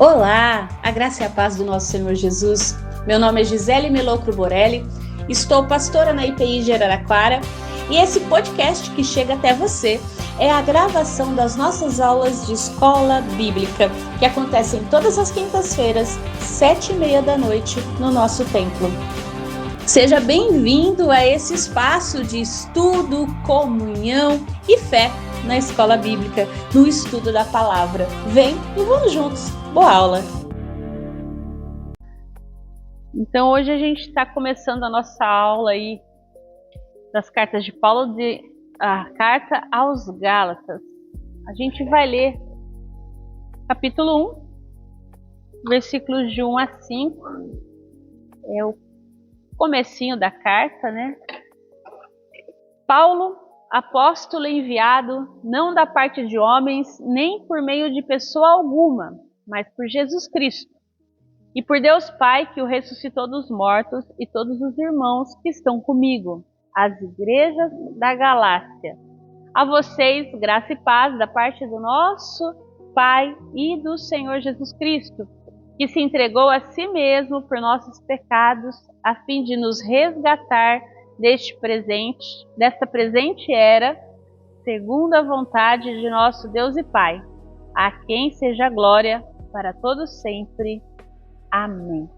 Olá, a graça e a paz do nosso Senhor Jesus. Meu nome é Gisele Melocro Borelli, estou pastora na IPI de Araraquara e esse podcast que chega até você é a gravação das nossas aulas de escola bíblica, que acontecem todas as quintas-feiras, 7h30 da noite, no nosso templo. Seja bem-vindo a esse espaço de estudo, comunhão e fé na escola bíblica, no estudo da palavra. Vem e vamos juntos. Boa aula! Então hoje a gente está começando a nossa aula aí das cartas de Paulo, a carta aos Gálatas. A gente vai ler capítulo 1, versículos de 1 a 5. É o comecinho da carta, né? Paulo, apóstolo enviado, não da parte de homens, nem por meio de pessoa alguma, mas por Jesus Cristo, e por Deus Pai que o ressuscitou dos mortos, e todos os irmãos que estão comigo, as igrejas da Galácia. A vocês, graça e paz da parte do nosso Pai e do Senhor Jesus Cristo, que se entregou a si mesmo por nossos pecados, a fim de nos resgatar desta presente era, segundo a vontade de nosso Deus e Pai, a quem seja a glória para todos sempre. Amém.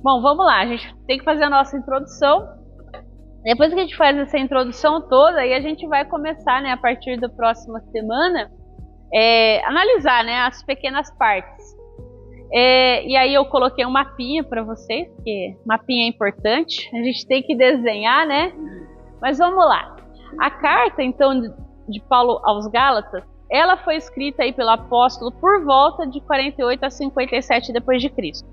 Bom, vamos lá, a gente tem que fazer a nossa introdução. Depois que a gente faz essa introdução toda, aí a gente vai começar, né, a partir da próxima semana, analisar, né, as pequenas partes. E aí eu coloquei um mapinha para vocês, porque mapinha é importante, a gente tem que desenhar, né? Mas vamos lá. A carta, então, de Paulo aos Gálatas, ela foi escrita aí pelo apóstolo por volta de 48 a 57 depois de Cristo.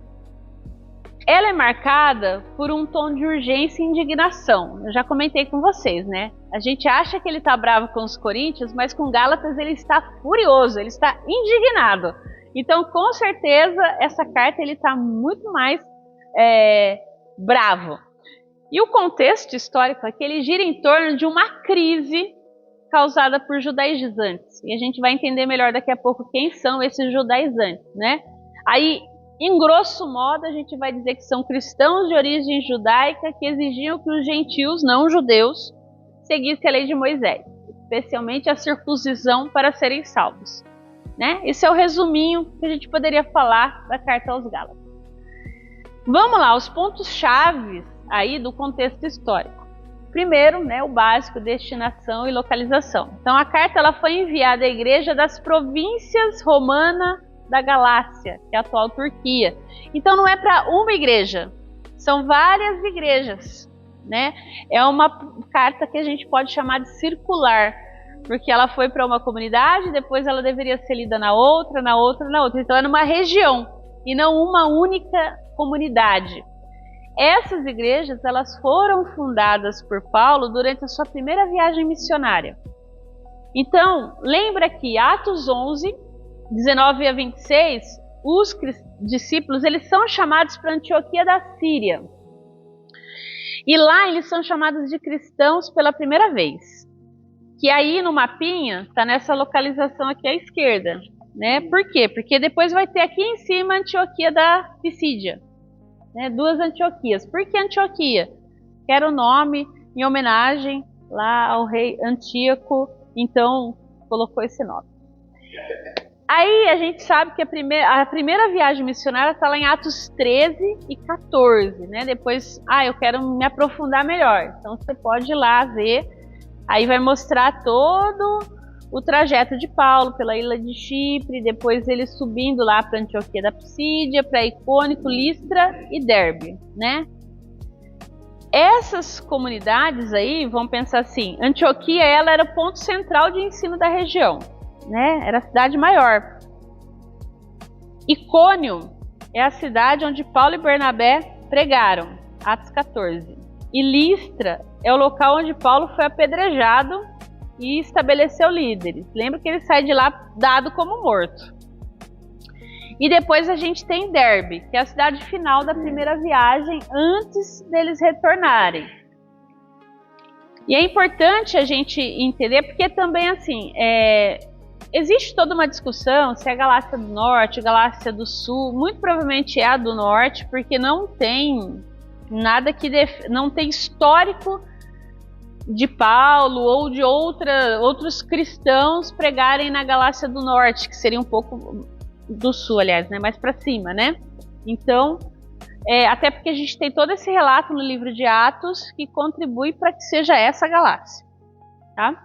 Ela é marcada por um tom de urgência e indignação. Eu já comentei com vocês, né? A gente acha que ele está bravo com os coríntios, mas com Gálatas ele está furioso, ele está indignado. Então, com certeza, essa carta ele está muito mais bravo. E o contexto histórico aqui, ele gira em torno de uma crise causada por judaizantes. E a gente vai entender melhor daqui a pouco quem são esses judaizantes, né? Aí, em grosso modo, a gente vai dizer que são cristãos de origem judaica que exigiam que os gentios, não judeus, seguissem a lei de Moisés, especialmente a circuncisão para serem salvos. Né? Esse é o resuminho que a gente poderia falar da carta aos Gálatas. Vamos lá, os pontos-chave aí do contexto histórico. Primeiro, né, o básico, destinação e localização. Então a carta ela foi enviada à igreja das províncias romanas da Galácia, que é a atual Turquia. Então não é para uma igreja, são várias igrejas. Né? É uma carta que a gente pode chamar de circular, porque ela foi para uma comunidade, depois ela deveria ser lida na outra. Então é numa região e não uma única comunidade. Essas igrejas elas foram fundadas por Paulo durante a sua primeira viagem missionária. Então, lembra que Atos 11, 19 a 26, os discípulos eles são chamados para Antioquia da Síria. E lá eles são chamados de cristãos pela primeira vez. Que aí no mapinha está nessa localização aqui à esquerda, né? Por quê? Porque depois vai ter aqui em cima a Antioquia da Pisídia, né? Duas Antioquias. Por que Antioquia? Que era o nome em homenagem lá ao rei Antíoco, então colocou esse nome. Aí a gente sabe que a primeira viagem missionária está lá em Atos 13 e 14, né? Depois, eu quero me aprofundar melhor, então você pode ir lá ver. Aí vai mostrar todo o trajeto de Paulo pela ilha de Chipre, depois ele subindo lá para Antioquia da Pisídia, para Icônico, Listra e Derbe, né? Essas comunidades aí, vão pensar assim, Antioquia ela era o ponto central de ensino da região, né? Era a cidade maior. Icônio é a cidade onde Paulo e Bernabé pregaram, Atos 14. E Listra é o local onde Paulo foi apedrejado e estabeleceu líderes. Lembra que ele sai de lá dado como morto. E depois a gente tem Derbe, que é a cidade final da primeira viagem antes deles retornarem. E é importante a gente entender, porque também assim, existe toda uma discussão se é a Galácia do Norte, Galácia do Sul, muito provavelmente é a do Norte, porque não tem nada que não tem histórico de Paulo ou de outros cristãos pregarem na Galácia do Norte, que seria um pouco do Sul, aliás, né, mais para cima, né? Então, até porque a gente tem todo esse relato no livro de Atos que contribui para que seja essa Galácia, tá?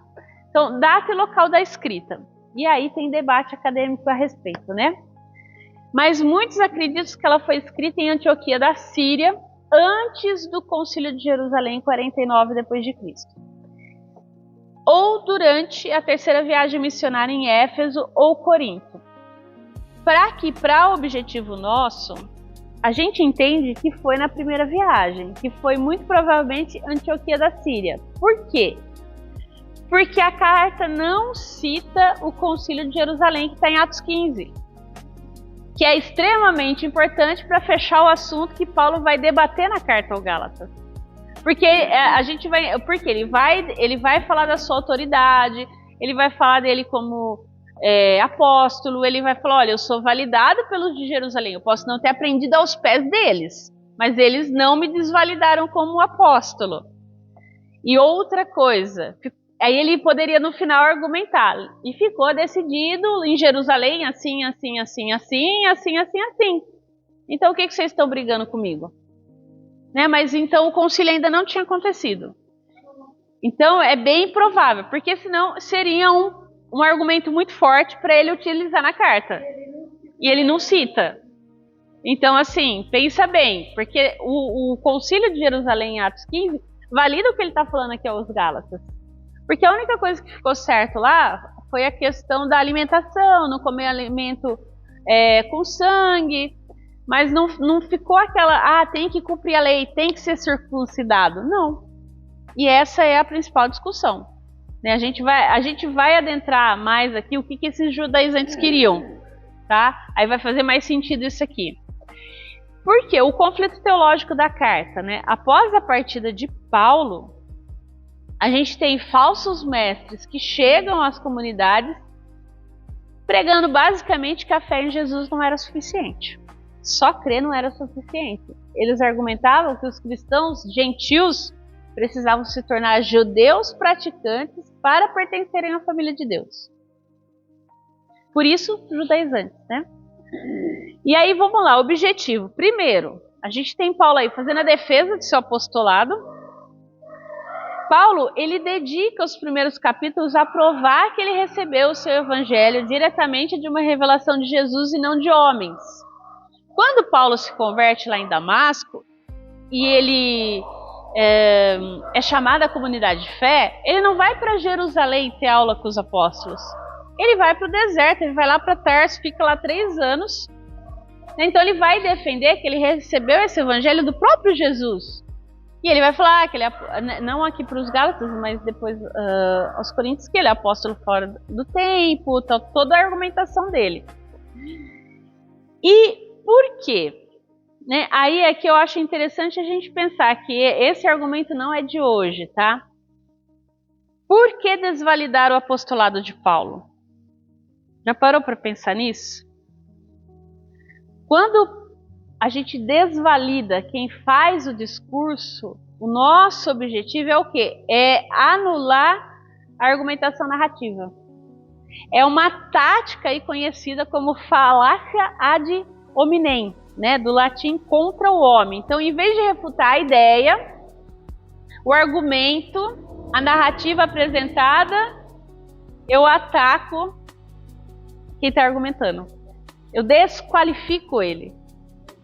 Então, data e local da escrita. E aí tem debate acadêmico a respeito, né? Mas muitos acreditam que ela foi escrita em Antioquia da Síria, antes do Concílio de Jerusalém, 49 depois de Cristo. Ou durante a terceira viagem missionária em Éfeso ou Corinto. Para objetivo nosso, a gente entende que foi na primeira viagem, que foi muito provavelmente Antioquia da Síria. Por quê? Porque a carta não cita o Concílio de Jerusalém, que está em Atos 15. Que é extremamente importante para fechar o assunto que Paulo vai debater na carta ao Gálatas. Porque ele vai falar da sua autoridade, ele vai falar dele como apóstolo, ele vai falar, olha, eu sou validado pelos de Jerusalém, eu posso não ter aprendido aos pés deles, mas eles não me desvalidaram como apóstolo. E outra coisa, aí ele poderia no final argumentar, e ficou decidido em Jerusalém assim, assim, assim, assim, assim, assim, assim. Então o que vocês estão brigando comigo? Né? Mas então o concílio ainda não tinha acontecido. Então é bem provável, porque senão seria um argumento muito forte para ele utilizar na carta. E ele não cita. Então assim, pensa bem, porque o concílio de Jerusalém em Atos 15 valida o que ele está falando aqui aos Gálatas. Porque a única coisa que ficou certo lá foi a questão da alimentação, não comer alimento com sangue, mas não ficou aquela, tem que cumprir a lei, tem que ser circuncidado. Não. E essa é a principal discussão. Né? A gente vai adentrar mais aqui o que esses judaizantes queriam. Tá? Aí vai fazer mais sentido isso aqui. Por quê? O conflito teológico da carta. Né? Após a partida de Paulo, a gente tem falsos mestres que chegam às comunidades pregando basicamente que a fé em Jesus não era suficiente. Só crer não era suficiente. Eles argumentavam que os cristãos gentios precisavam se tornar judeus praticantes para pertencerem à família de Deus. Por isso, judaizantes, né? E aí, vamos lá, objetivo. Primeiro, a gente tem Paulo aí fazendo a defesa de seu apostolado. Paulo, ele dedica os primeiros capítulos a provar que ele recebeu o seu evangelho diretamente de uma revelação de Jesus e não de homens. Quando Paulo se converte lá em Damasco, e ele é chamado à comunidade de fé, ele não vai para Jerusalém ter aula com os apóstolos. Ele vai para o deserto, ele vai lá para Tarso, fica lá 3 anos. Então ele vai defender que ele recebeu esse evangelho do próprio Jesus. E ele vai falar que ele não aqui para os Gálatas, mas depois aos Coríntios, que ele é apóstolo fora do tempo, toda a argumentação dele. E por quê? Né? Aí é que eu acho interessante a gente pensar que esse argumento não é de hoje, tá? Por que desvalidar o apostolado de Paulo? Já parou para pensar nisso? Quando a gente desvalida quem faz o discurso, o nosso objetivo é o quê? É anular a argumentação narrativa. É uma tática aí conhecida como falácia ad hominem, né, do latim contra o homem. Então, em vez de refutar a ideia, o argumento, a narrativa apresentada, eu ataco quem está argumentando. Eu desqualifico ele.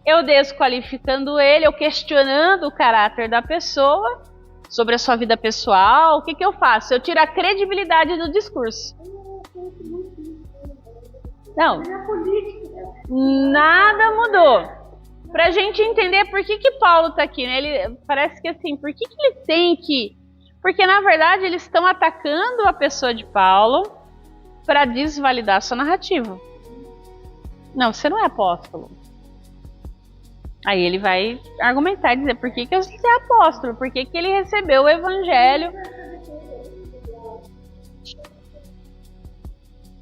Eu desqualificando ele, eu questionando o caráter da pessoa, sobre a sua vida pessoal, o que eu faço? Eu tiro a credibilidade do discurso. Não, nada mudou. Pra gente entender por que Paulo tá aqui, né? Ele parece que assim, por que ele tem que... Porque na verdade eles estão atacando a pessoa de Paulo para desvalidar a sua narrativa. Não, você não é apóstolo. Aí ele vai argumentar e dizer por que você é apóstolo, por que ele recebeu o evangelho.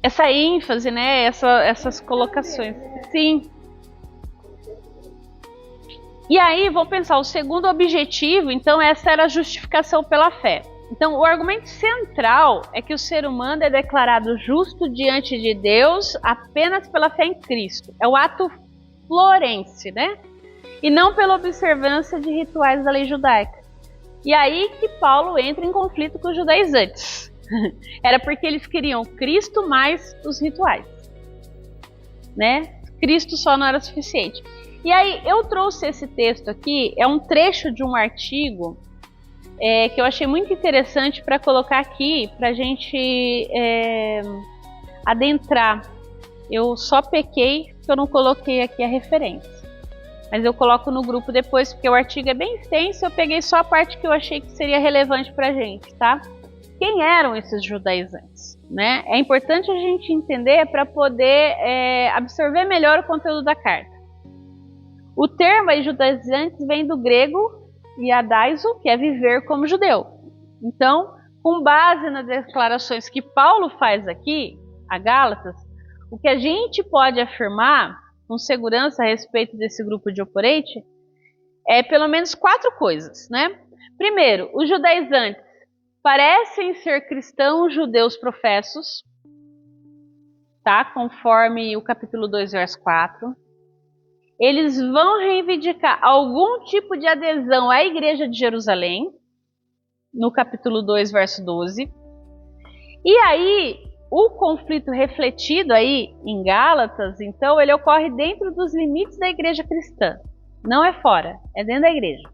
essa ênfase, né? Essas colocações. Sim. E aí, vamos pensar, o segundo objetivo, então, essa era a justificação pela fé. Então, o argumento central é que o ser humano é declarado justo diante de Deus apenas pela fé em Cristo. É o ato florense, né? E não pela observância de rituais da lei judaica. E aí que Paulo entra em conflito com os judaizantes. Era porque eles queriam Cristo mais os rituais, né? Cristo só não era suficiente. E aí eu trouxe esse texto aqui, é um trecho de um artigo que eu achei muito interessante para colocar aqui, para a gente adentrar. Eu só pequei que eu não coloquei aqui a referência. Mas eu coloco no grupo depois, porque o artigo é bem extenso, eu peguei só a parte que eu achei que seria relevante para a gente, tá? Quem eram esses judaizantes, né? É importante a gente entender para poder absorver melhor o conteúdo da carta. O termo aí, judaizantes, vem do grego iadaizo, que é viver como judeu. Então, com base nas declarações que Paulo faz aqui, a Gálatas, o que a gente pode afirmar com segurança a respeito desse grupo de oporente é pelo menos 4 coisas, né? Primeiro, os judaizantes parecem ser cristãos judeus professos, tá? Conforme o capítulo 2, verso 4. Eles vão reivindicar algum tipo de adesão à igreja de Jerusalém, no capítulo 2, verso 12. E aí, o conflito refletido aí em Gálatas, então, ele ocorre dentro dos limites da igreja cristã. Não é fora, é dentro da igreja.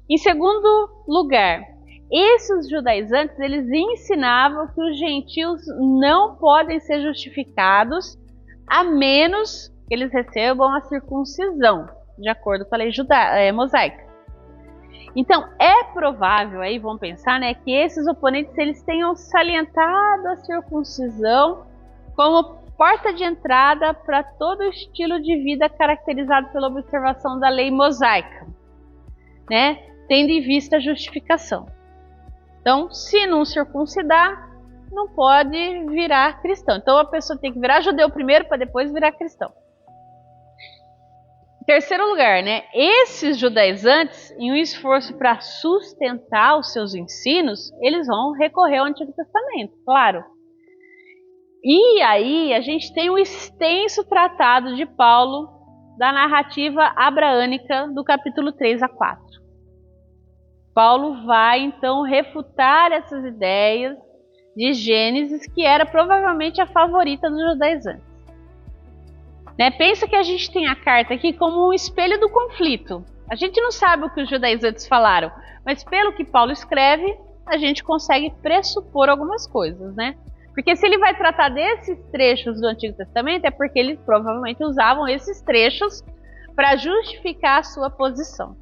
Em segundo lugar, esses judaizantes, eles ensinavam que os gentios não podem ser justificados a menos que eles recebam a circuncisão, de acordo com a lei mosaica. Então, é provável, aí vamos pensar, né, que esses oponentes eles tenham salientado a circuncisão como porta de entrada para todo o estilo de vida caracterizado pela observação da lei mosaica, né, tendo em vista a justificação. Então, se não circuncidar, não pode virar cristão. Então, a pessoa tem que virar judeu primeiro para depois virar cristão. Em terceiro lugar, né, esses judaizantes, em um esforço para sustentar os seus ensinos, eles vão recorrer ao Antigo Testamento, claro. E aí a gente tem um extenso tratado de Paulo da narrativa abraânica do capítulo 3 a 4. Paulo vai então refutar essas ideias de Gênesis, que era provavelmente a favorita dos judaizantes. Né? Pensa que a gente tem a carta aqui como um espelho do conflito. A gente não sabe o que os judaizantes falaram, mas pelo que Paulo escreve, a gente consegue pressupor algumas coisas, né? Porque se ele vai tratar desses trechos do Antigo Testamento, é porque eles provavelmente usavam esses trechos para justificar a sua posição,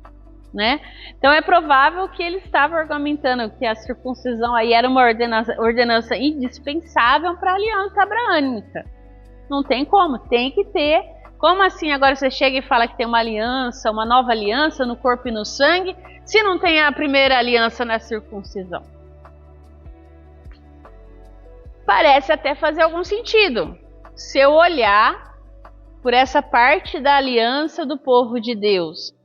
né? Então é provável que ele estava argumentando que a circuncisão aí era uma ordenança indispensável para a aliança abraâmica. Não tem como, tem que ter. Como assim agora você chega e fala que tem uma aliança, uma nova aliança no corpo e no sangue, se não tem a primeira aliança na circuncisão? Parece até fazer algum sentido. Se eu olhar por essa parte da aliança do povo de Deus.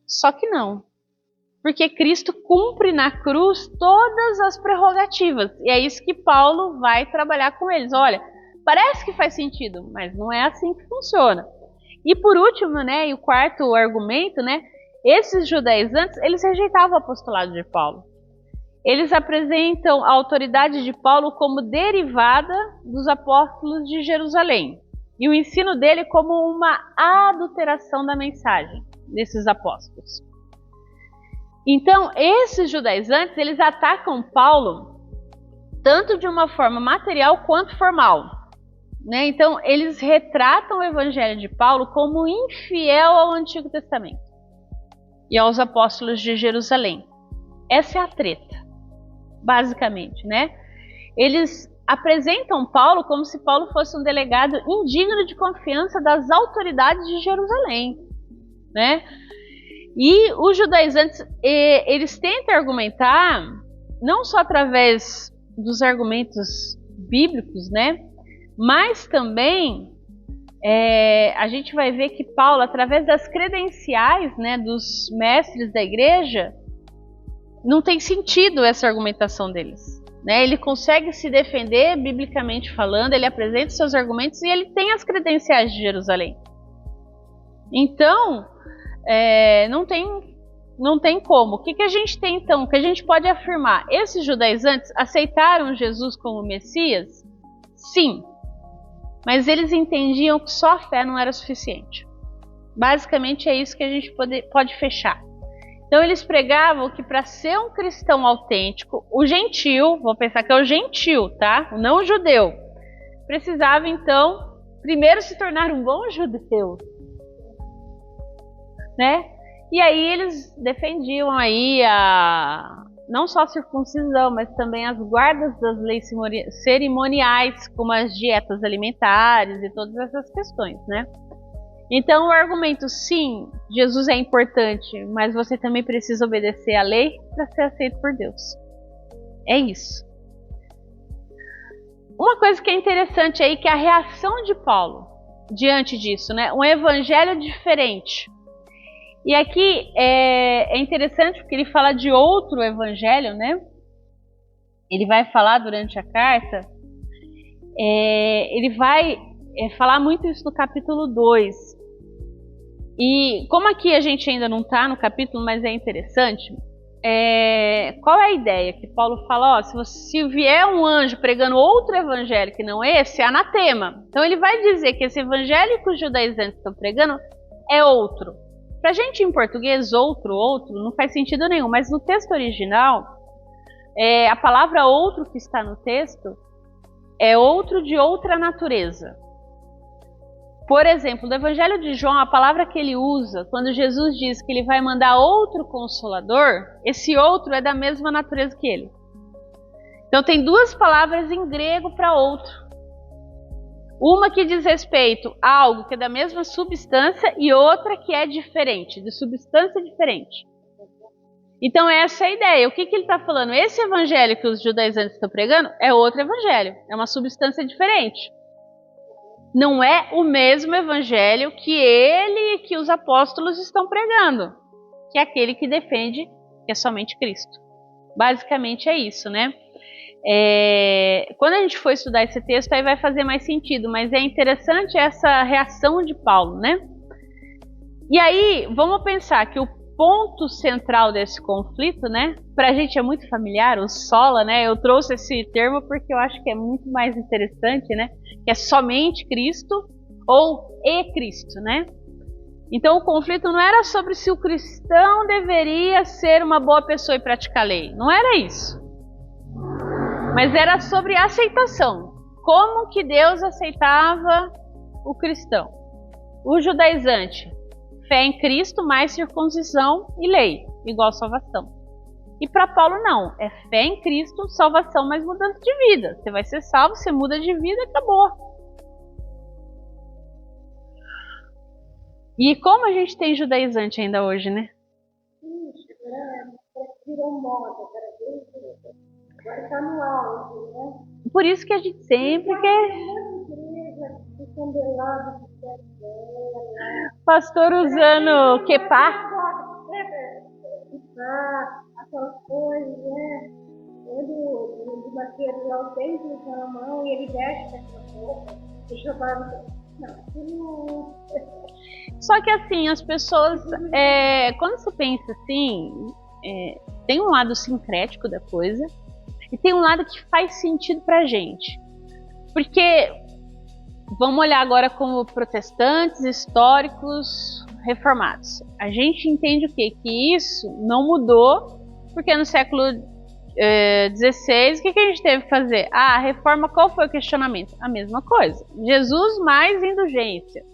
Só que não. Porque Cristo cumpre na cruz todas as prerrogativas. E é isso que Paulo vai trabalhar com eles. Olha, parece que faz sentido, mas não é assim que funciona. E por último, né, e o quarto argumento, né, esses judaizantes, eles rejeitavam o apostolado de Paulo. Eles apresentam a autoridade de Paulo como derivada dos apóstolos de Jerusalém. E o ensino dele como uma adulteração da mensagem desses apóstolos. Então, esses judaizantes, eles atacam Paulo tanto de uma forma material quanto formal. Né? Então, eles retratam o evangelho de Paulo como infiel ao Antigo Testamento e aos apóstolos de Jerusalém. Essa é a treta, basicamente, né? Eles apresentam Paulo como se Paulo fosse um delegado indigno de confiança das autoridades de Jerusalém, né? E os judaizantes, eles tentam argumentar, não só através dos argumentos bíblicos, né? Mas também a gente vai ver que Paulo, através das credenciais, né, dos mestres da igreja, não tem sentido essa argumentação deles, né? Ele consegue se defender biblicamente falando, ele apresenta seus argumentos e ele tem as credenciais de Jerusalém. Então, não tem como. O que a gente tem então? O que a gente pode afirmar? Esses judaizantes aceitaram Jesus como Messias? Sim. Mas eles entendiam que só a fé não era suficiente. Basicamente é isso que a gente pode fechar. Então eles pregavam que para ser um cristão autêntico, o gentil, vou pensar que é o gentil, tá? O não judeu, precisava então primeiro se tornar um bom judeu, né? E aí eles defendiam aí não só a circuncisão, mas também as guardas das leis cerimoniais, como as dietas alimentares e todas essas questões, né? Então o argumento, sim, Jesus é importante, mas você também precisa obedecer à lei para ser aceito por Deus. É isso. Uma coisa que é interessante aí, que é a reação de Paulo diante disso, né? Um evangelho diferente. E aqui é interessante porque ele fala de outro evangelho, né? Ele vai falar durante a carta, ele vai falar muito isso no capítulo 2. E como aqui a gente ainda não está no capítulo, mas é interessante, qual é a ideia? Que Paulo fala, se vier um anjo pregando outro evangelho que não esse, é anatema. Então ele vai dizer que esse evangelho que os judaizantes estão pregando é outro. Pra gente em português, outro, não faz sentido nenhum, mas no texto original, a palavra outro que está no texto é outro de outra natureza. Por exemplo, no Evangelho de João, a palavra que ele usa, quando Jesus diz que ele vai mandar outro consolador, esse outro é da mesma natureza que ele. Então tem duas palavras em grego para outro. Uma que diz respeito a algo que é da mesma substância e outra que é diferente, de substância diferente. Então essa é a ideia. O que ele está falando? Esse evangelho que os judaizantes estão pregando é outro evangelho, é uma substância diferente. Não é o mesmo evangelho que ele e que os apóstolos estão pregando, que é aquele que defende que é somente Cristo. Basicamente é isso, né? Quando a gente for estudar esse texto, aí vai fazer mais sentido, mas é interessante essa reação de Paulo, né? E aí, vamos pensar que o ponto central desse conflito, né? Pra gente é muito familiar, o sola, né? Eu trouxe esse termo porque eu acho que é muito mais interessante, né? Que é somente Cristo ou e Cristo, né? Então o conflito não era sobre se o cristão deveria ser uma boa pessoa e praticar a lei, não era isso. Mas era sobre aceitação. Como que Deus aceitava o cristão? O judaizante, fé em Cristo mais circuncisão e lei, igual salvação. E para Paulo não, é fé em Cristo, salvação mais mudança de vida. Você vai ser salvo, você muda de vida, acabou. E como a gente tem judaizante ainda hoje, né? Virou moda, agora está no auge, né? Por isso que a gente sempre quer. Pastor usando quepá. Aquelas coisas, né? Do bater lá o tempo na mão e ele veste essa roupa. Deixa eu falar. Não. Só que assim, as pessoas, quando você pensa assim, tem um lado sincrético da coisa e tem um lado que faz sentido pra gente. Porque, vamos olhar agora como protestantes, históricos, reformados. A gente entende o quê? Que isso não mudou, porque no século XVI, o que a gente teve que fazer? A reforma, qual foi o questionamento? A mesma coisa. Jesus mais indulgência.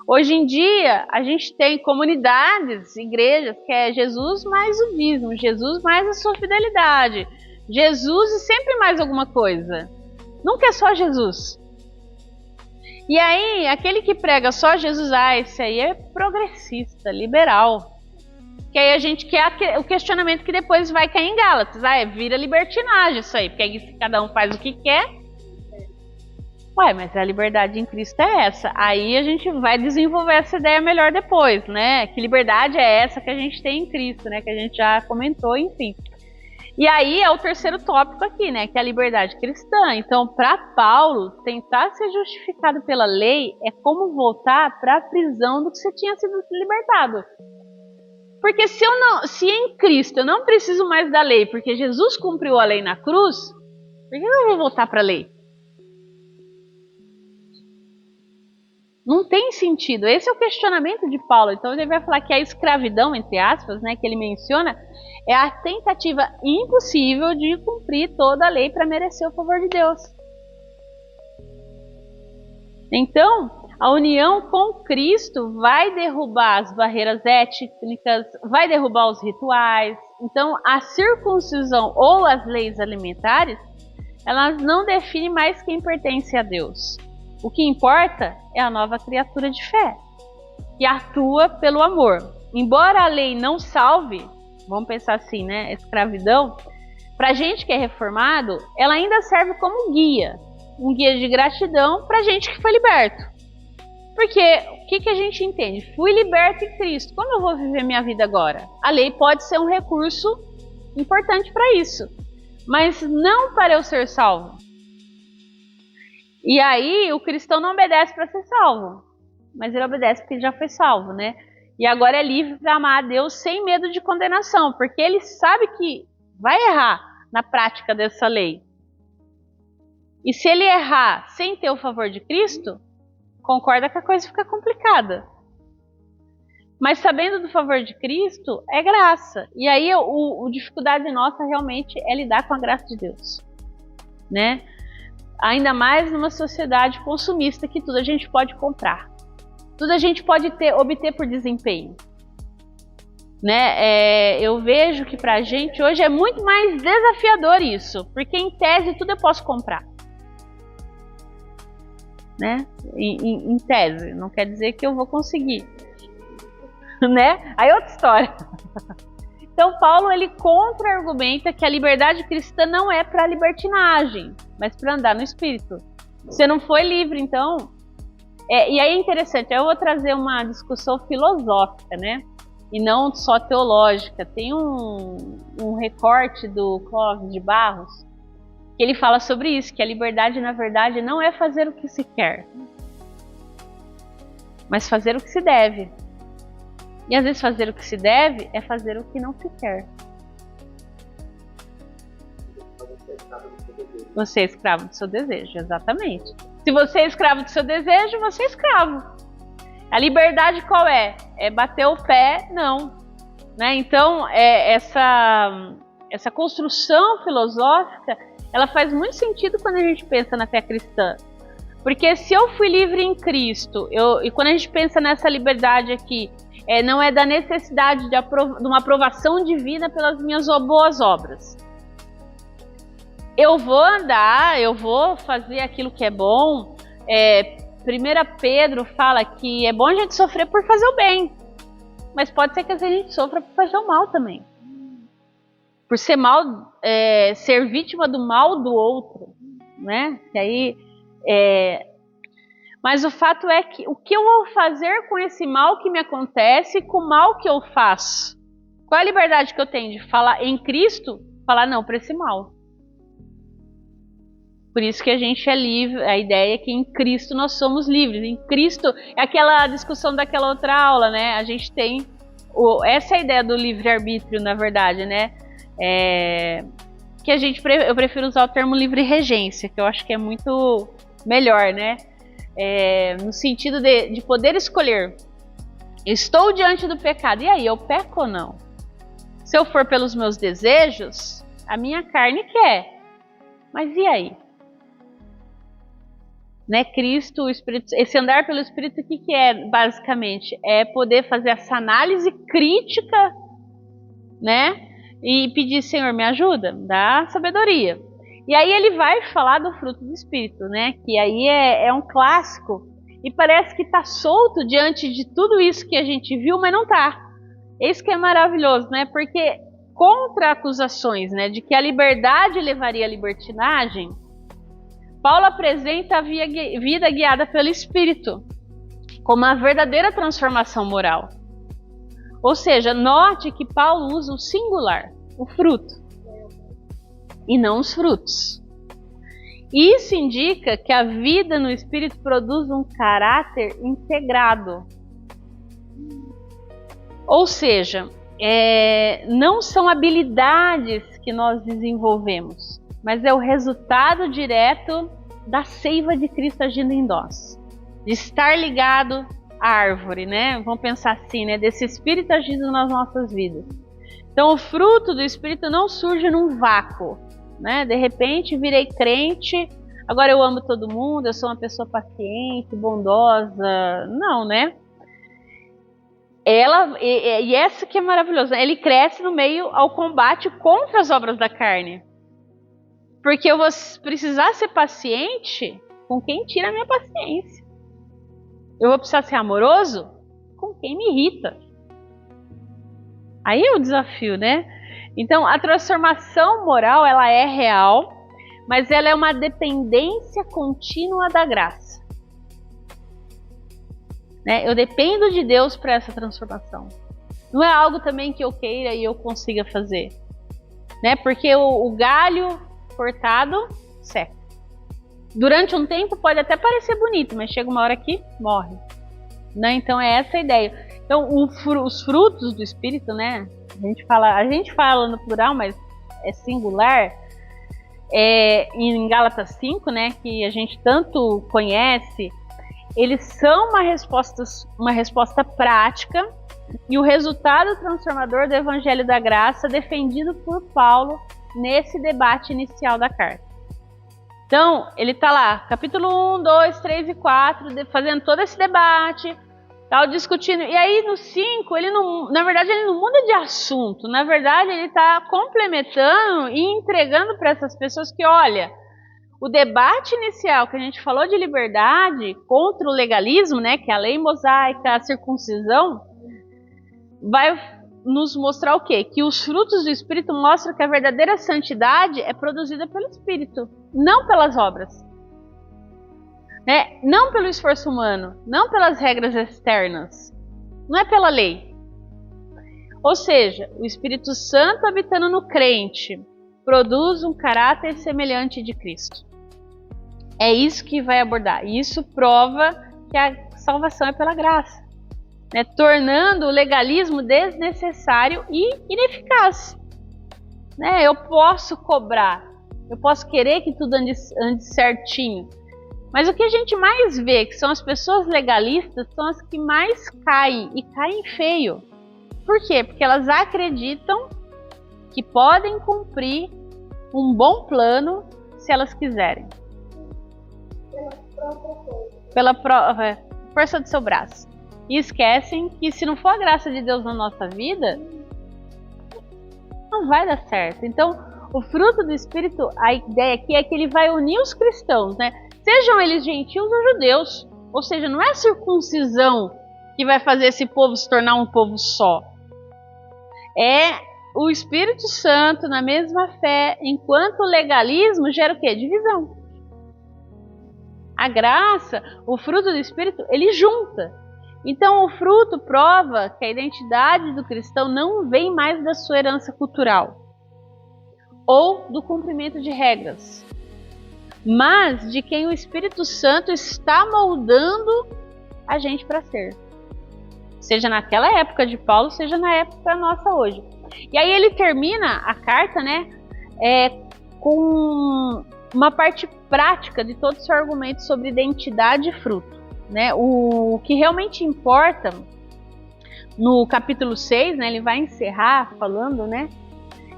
Hoje em dia, a gente tem comunidades, igrejas, que é Jesus mais o dízimo, Jesus mais a sua fidelidade, Jesus e sempre mais alguma coisa. Nunca é só Jesus. E aí, aquele que prega só Jesus, esse aí é progressista, liberal. Que aí a gente quer o questionamento que depois vai cair em Gálatas. Vira libertinagem isso aí, porque aí cada um faz o que quer Ué, mas a liberdade em Cristo é essa. Aí a gente vai desenvolver essa ideia melhor depois, né? Que liberdade é essa que a gente tem em Cristo, né? Que a gente já comentou, enfim. E aí é o terceiro tópico aqui, né? Que é a liberdade cristã. Então, para Paulo, tentar ser justificado pela lei é como voltar para a prisão do que você tinha sido libertado. Porque se em Cristo eu não preciso mais da lei, porque Jesus cumpriu a lei na cruz, por que eu vou voltar para a lei? Não tem sentido. Esse é o questionamento de Paulo. Então ele vai falar que a escravidão, entre aspas, né, que ele menciona, é a tentativa impossível de cumprir toda a lei para merecer o favor de Deus. Então, a união com Cristo vai derrubar as barreiras étnicas, vai derrubar os rituais. Então, a circuncisão ou as leis alimentares, elas não definem mais quem pertence a Deus. O que importa é a nova criatura de fé, que atua pelo amor. Embora a lei não salve, vamos pensar assim, né, escravidão, para gente que é reformado, ela ainda serve como guia, um guia de gratidão para gente que foi liberto. Porque o que a gente entende? Fui liberto em Cristo, como eu vou viver minha vida agora? A lei pode ser um recurso importante para isso, mas não para eu ser salvo. E aí o cristão não obedece para ser salvo, mas ele obedece porque ele já foi salvo, né? E agora é livre para amar a Deus sem medo de condenação, porque ele sabe que vai errar na prática dessa lei. E se ele errar sem ter o favor de Cristo, concorda que a coisa fica complicada. Mas sabendo do favor de Cristo, é graça. E aí a dificuldade nossa realmente é lidar com a graça de Deus, né? Ainda mais numa sociedade consumista que tudo a gente pode comprar. Tudo a gente pode obter por desempenho. Né? Eu vejo que pra gente hoje é muito mais desafiador isso. Porque em tese tudo eu posso comprar. Né? Em tese. Não quer dizer que eu vou conseguir. Né? Aí é outra história. Então Paulo ele contra-argumenta que a liberdade cristã não é para libertinagem, mas para andar no Espírito. Você não foi livre, então... e aí é interessante, eu vou trazer uma discussão filosófica, né? E não só teológica. Tem um recorte do Clóvis de Barros, que ele fala sobre isso, que a liberdade, na verdade, não é fazer o que se quer, mas fazer o que se deve. E às vezes fazer o que se deve é fazer o que não se quer. Você é escravo do seu desejo, exatamente. Se você é escravo do seu desejo, você é escravo. A liberdade qual é? É bater o pé? Não. Né? Então, essa construção filosófica, ela faz muito sentido quando a gente pensa na fé cristã. Porque se eu fui livre em Cristo, e quando a gente pensa nessa liberdade aqui, não é da necessidade de uma aprovação divina pelas minhas boas obras. Eu vou andar, eu vou fazer aquilo que é bom. 1 Pedro fala que é bom a gente sofrer por fazer o bem, mas pode ser que às vezes a gente sofra por fazer o mal também. Por ser ser vítima do mal do outro, né? E aí, mas o fato é que o que eu vou fazer com esse mal que me acontece, com o mal que eu faço? Qual é a liberdade que eu tenho de falar em Cristo, falar não para esse mal? Por isso que a gente é livre, a ideia é que em Cristo nós somos livres. Em Cristo, é aquela discussão daquela outra aula, né? A gente tem, essa é a ideia do livre-arbítrio, na verdade, né? Que eu prefiro usar o termo livre-regência, que eu acho que é muito melhor, né? No sentido de poder escolher. Eu estou diante do pecado, e aí, eu peco ou não? Se eu for pelos meus desejos, a minha carne quer, mas e aí? Né, Cristo, o Espírito, esse andar pelo Espírito, o que é basicamente? É poder fazer essa análise crítica, né? E pedir, Senhor, me ajuda, dá sabedoria. E aí ele vai falar do fruto do Espírito, né? Que aí é um clássico e parece que está solto diante de tudo isso que a gente viu, mas não está. Isso que é maravilhoso, né? Porque contra acusações, né, de que a liberdade levaria à libertinagem, Paulo apresenta a vida guiada pelo Espírito como uma verdadeira transformação moral. Ou seja, note que Paulo usa o singular, o fruto, e não os frutos. Isso indica que a vida no Espírito produz um caráter integrado. Ou seja, não são habilidades que nós desenvolvemos, mas é o resultado direto da seiva de Cristo agindo em nós. De estar ligado à árvore, né? Vamos pensar assim, né? Desse Espírito agindo nas nossas vidas. Então o fruto do Espírito não surge num vácuo, né? De repente virei crente, agora eu amo todo mundo, eu sou uma pessoa paciente, bondosa. Não, né? E essa que é maravilhosa, ele cresce no meio ao combate contra as obras da carne. Porque eu vou precisar ser paciente com quem tira a minha paciência. Eu vou precisar ser amoroso com quem me irrita. Aí é o desafio, né? Então a transformação moral, ela é real, mas ela é uma dependência contínua da graça. Né? Eu dependo de Deus para essa transformação. Não é algo também que eu queira e eu consiga fazer. Né? Porque o galho cortado seca. Durante um tempo pode até parecer bonito, mas chega uma hora que morre. Né? Então é essa a ideia. Então os frutos do Espírito, né? A gente fala no plural, mas é singular. Em Gálatas 5, né? Que a gente tanto conhece, eles são uma resposta prática e o resultado transformador do Evangelho da Graça defendido por Paulo nesse debate inicial da carta. Então, ele está lá, capítulo 1, 2, 3 e 4, fazendo todo esse debate, tal, discutindo. E aí no 5, na verdade ele não muda de assunto, na verdade ele está complementando e entregando para essas pessoas que, olha, o debate inicial que a gente falou de liberdade contra o legalismo, né, que é a lei mosaica, a circuncisão, vai nos mostrar o quê? Que os frutos do Espírito mostram que a verdadeira santidade é produzida pelo Espírito, não pelas obras. Né? Não pelo esforço humano, não pelas regras externas, não é pela lei. Ou seja, o Espírito Santo habitando no crente produz um caráter semelhante de Cristo. É isso que vai abordar. E isso prova que a salvação é pela graça, né? Tornando o legalismo desnecessário e ineficaz. Né? Eu posso cobrar, eu posso querer que tudo ande certinho, mas o que a gente mais vê, que são as pessoas legalistas, são as que mais caem, e caem feio. Por quê? Porque elas acreditam que podem cumprir um bom plano se elas quiserem. Pela força do seu braço. E esquecem que se não for a graça de Deus na nossa vida, não vai dar certo. Então, o fruto do Espírito, a ideia aqui é que ele vai unir os cristãos, né? Sejam eles gentios ou judeus. Ou seja, não é a circuncisão que vai fazer esse povo se tornar um povo só. É o Espírito Santo na mesma fé, enquanto o legalismo gera o quê? Divisão. A graça, o fruto do Espírito, ele junta. Então o fruto prova que a identidade do cristão não vem mais da sua herança cultural ou do cumprimento de regras, mas de quem o Espírito Santo está moldando a gente para ser. Seja naquela época de Paulo, seja na época nossa hoje. E aí ele termina a carta, né, com uma parte prática de todo o seu argumento sobre identidade e fruto. Né? O que realmente importa no capítulo 6, né, ele vai encerrar falando, né,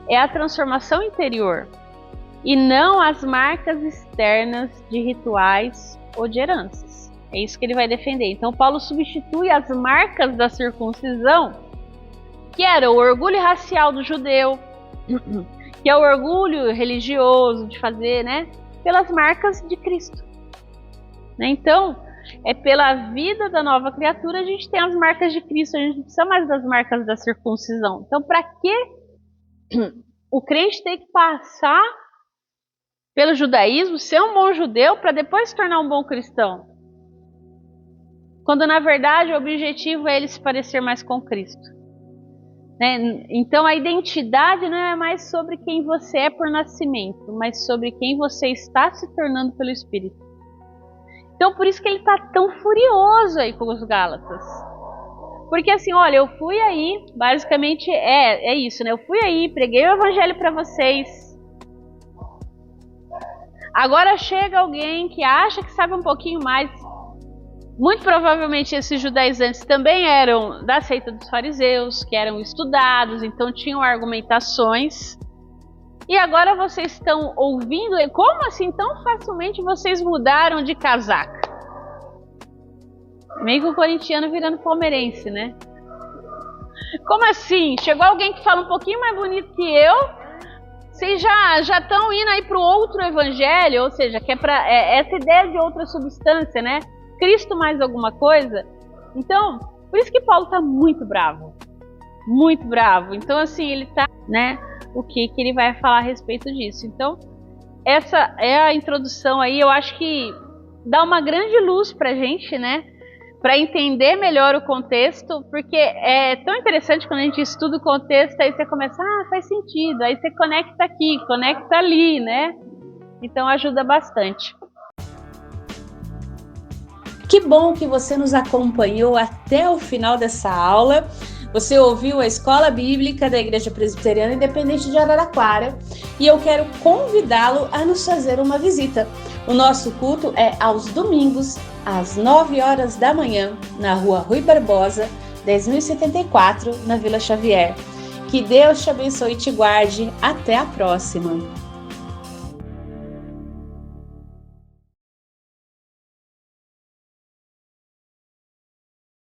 é a transformação interior e não as marcas externas de rituais ou de heranças. É isso que ele vai defender. Então Paulo substitui as marcas da circuncisão, que era o orgulho racial do judeu, que é o orgulho religioso de fazer, né, pelas marcas de Cristo. Né? Então, é pela vida da nova criatura a gente tem as marcas de Cristo, a gente não precisa mais das marcas da circuncisão. Então, para que o crente tem que passar pelo judaísmo, ser um bom judeu para depois se tornar um bom cristão. Quando na verdade o objetivo é ele se parecer mais com Cristo. Né? Então a identidade não é mais sobre quem você é por nascimento, mas sobre quem você está se tornando pelo Espírito. Então por isso que ele está tão furioso aí com os Gálatas. Porque assim, olha, eu fui aí, basicamente é isso, né? Eu fui aí, preguei o evangelho para vocês. Agora chega alguém que acha que sabe um pouquinho mais. Muito provavelmente esses judaizantes também eram da seita dos fariseus, que eram estudados, então tinham argumentações. E agora vocês estão ouvindo, como assim tão facilmente vocês mudaram de casaca? Meio que o corintiano virando palmeirense, né? Como assim? Chegou alguém que fala um pouquinho mais bonito que eu, vocês já estão indo aí para o outro evangelho, ou seja, que é essa ideia de outra substância, né? Cristo mais alguma coisa. Então, por isso que Paulo está muito bravo. Muito bravo. Então, assim, ele está, né? O que ele vai falar a respeito disso. Então, essa é a introdução aí. Eu acho que dá uma grande luz pra gente, né? Para entender melhor o contexto, porque é tão interessante quando a gente estuda o contexto, aí você começa, faz sentido, aí você conecta aqui, conecta ali, né? Então ajuda bastante. Que bom que você nos acompanhou até o final dessa aula. Você ouviu a Escola Bíblica da Igreja Presbiteriana Independente de Araraquara e eu quero convidá-lo a nos fazer uma visita. O nosso culto é aos domingos, às 9 horas da manhã, na Rua Rui Barbosa, 10.074, na Vila Xavier. Que Deus te abençoe e te guarde. Até a próxima!